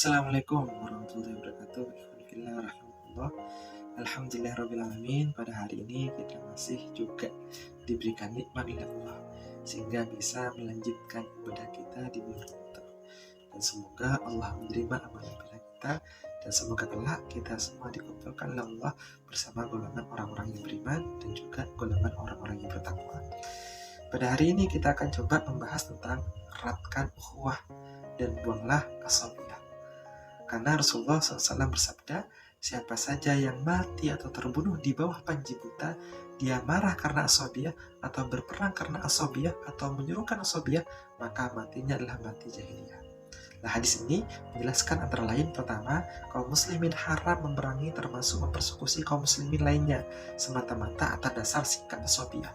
Assalamualaikum warahmatullahi wabarakatuh. Bismillahirrahmanirrahim. Alhamdulillahirrabbilalamin. Pada hari ini kita masih juga diberikan nikmat oleh Allah sehingga bisa melanjutkan ibadah kita di bulan Ramadan. Dan semoga Allah menerima amal ibadah kita, dan semoga kelak kita semua dikumpulkan oleh Allah bersama golongan orang-orang yang beriman dan juga golongan orang-orang yang bertakwa. Pada hari ini kita akan coba membahas tentang eratkan ukhuwah dan buanglah asabiah. Karena Rasulullah SAW bersabda, siapa saja yang mati atau terbunuh di bawah panji buta, dia marah karena asabiah, atau berperang karena asabiah, atau menyuruhkan asabiah, maka matinya adalah mati jahiliyah. Nah, hadis ini menjelaskan antara lain, pertama, kaum muslimin haram memerangi termasuk mempersekusi kaum muslimin lainnya semata-mata atas dasar sikap asabiah.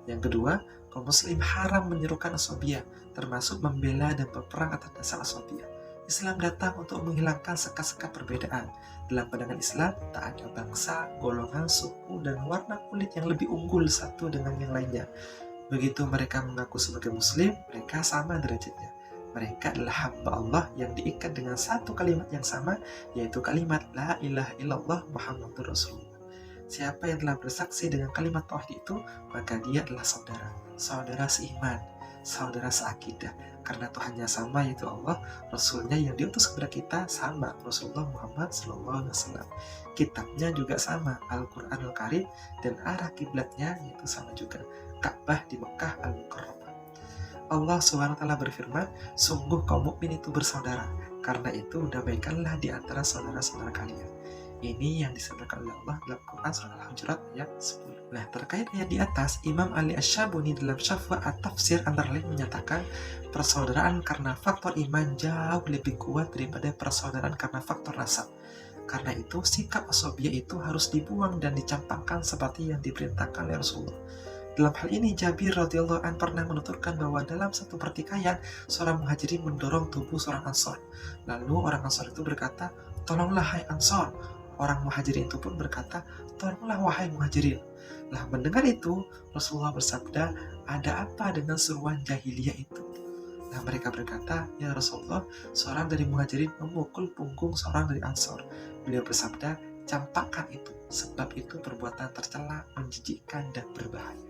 Yang kedua, kaum muslim haram menyerukan asabiah, termasuk membela dan berperang atas dasar asabiah. Islam datang untuk menghilangkan sekat-sekat perbedaan. Dalam pandangan Islam, tak ada bangsa, golongan, suku, dan warna kulit yang lebih unggul satu dengan yang lainnya. Begitu mereka mengaku sebagai muslim, mereka sama derajatnya. Mereka adalah hamba Allah yang diikat dengan satu kalimat yang sama, yaitu kalimat La ilaha illallah Muhammadur Rasulullah. Siapa yang telah bersaksi dengan kalimat tauhid itu, maka dia adalah saudara seiman, saudara seakidah. Karena Tuhannya sama, yaitu Allah, Rasulnya yang diutus kepada kita sama, Rasulullah Muhammad SAW. Kitabnya juga sama, Al-Quranul Karim, dan arah kiblatnya yaitu sama juga, Ka'bah di Mekah Al-Mukarramah. Allah SWT berfirman, sungguh kaum mukmin itu bersaudara, karena itu damaikanlah di antara saudara-saudara kalian. Ini yang disebutkan oleh Allah dalam Quran surah Al-Hujurat ayat 10. Nah, terkait ayat di atas, Imam Ali Asy-Syabuni dalam Syafa' at-Tafsir antara lain menyatakan persaudaraan karena faktor iman jauh lebih kuat daripada persaudaraan karena faktor nasab. Karena itu, sikap asabiah itu harus dibuang dan dicampakkan seperti yang diperintahkan oleh Rasulullah. Dalam hal ini, Jabir radhiyallahu an pernah menuturkan bahwa dalam satu pertikaian, seorang muhajirin mendorong tubuh seorang ansor. Lalu orang ansor itu berkata, tolonglah hai ansor. Orang muhajirin itu pun berkata, tolonglah wahai muhajirin. Nah, mendengar itu, Rasulullah bersabda, ada apa dengan seruan jahiliyah itu? Nah, mereka berkata, ya Rasulullah, seorang dari muhajirin memukul punggung seorang dari ansor. Beliau bersabda, campakkan itu, sebab itu perbuatan tercela, menjijikkan, dan berbahaya.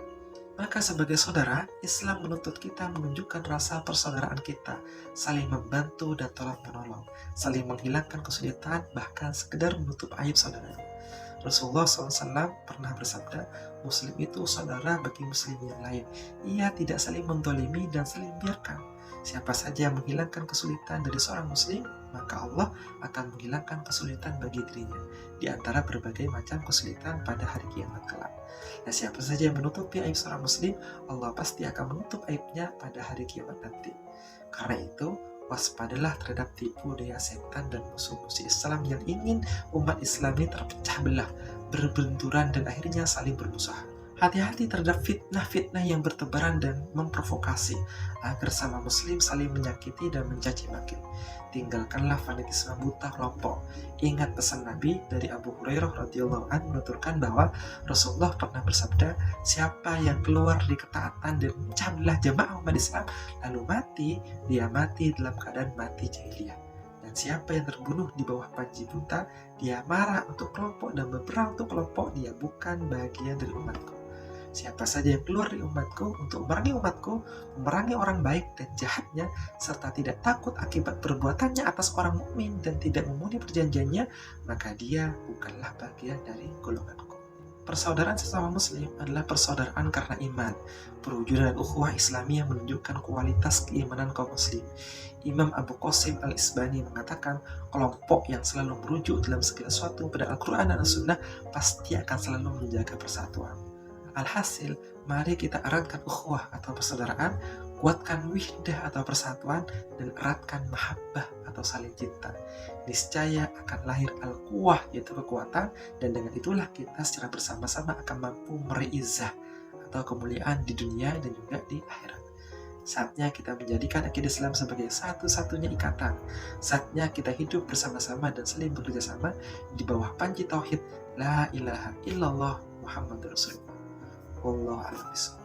Maka sebagai saudara, Islam menuntut kita menunjukkan rasa persaudaraan kita, saling membantu dan tolong-menolong, saling menghilangkan kesulitan, bahkan sekedar menutup aib saudara. Rasulullah SAW pernah bersabda, Muslim itu saudara bagi Muslim yang lain. Ia tidak saling mendolimi dan saling biarkan. Siapa saja yang menghilangkan kesulitan dari seorang Muslim, maka Allah akan menghilangkan kesulitan bagi dirinya, di antara berbagai macam kesulitan pada hari kiamat kelak. Nah, siapa saja yang menutupi aib seorang Muslim, Allah pasti akan menutup aibnya pada hari kiamat nanti. Karena itu, waspadalah terhadap tipu daya setan dan musuh-musuh Islam yang ingin umat Islam ini terpecah belah, berbenturan, dan akhirnya saling bermusuhan. Hati-hati terhadap fitnah-fitnah yang bertebaran dan memprovokasi agar sama muslim saling menyakiti dan mencaci maki. Tinggalkanlah fanatisme buta kelompok. Ingat pesan Nabi dari Abu Hurairah radhiyallahu anhu menuturkan bahwa Rasulullah pernah bersabda, siapa yang keluar dari ketaatan dan memecah belah jamaah umat Islam lalu mati, dia mati dalam keadaan mati jahiliyah. Dan siapa yang terbunuh di bawah panji buta, dia marah untuk kelompok dan berperang untuk kelompok, dia bukan bagian dari umatku. Siapa saja yang keluar dari umatku untuk memerangi orang baik dan jahatnya, serta tidak takut akibat perbuatannya atas orang mukmin dan tidak memenuhi perjanjiannya, maka dia bukanlah bagian dari golonganku. Persaudaraan sesama muslim adalah persaudaraan karena iman. Perwujudan ukhuwah Islamiyah menunjukkan kualitas keimanan kaum muslim. Imam Abu Qasim Al-Isbani mengatakan, kelompok yang selalu merujuk dalam segala sesuatu pada Al-Quran dan As-Sunnah pasti akan selalu menjaga persatuan. Alhasil, mari kita eratkan ukhuwah atau persaudaraan, kuatkan wihdah atau persatuan, dan eratkan mahabbah atau saling cinta. Niscaya akan lahir al-quwah, yaitu kekuatan, dan dengan itulah kita secara bersama-sama akan mampu meraih izzah atau kemuliaan di dunia dan juga di akhirat. Saatnya kita menjadikan akidah Islam sebagai satu-satunya ikatan. Saatnya kita hidup bersama-sama dan saling bekerja sama di bawah panji tauhid La ilaha illallah Muhammadur Rasulullah. Wallahu a'lam bishawab.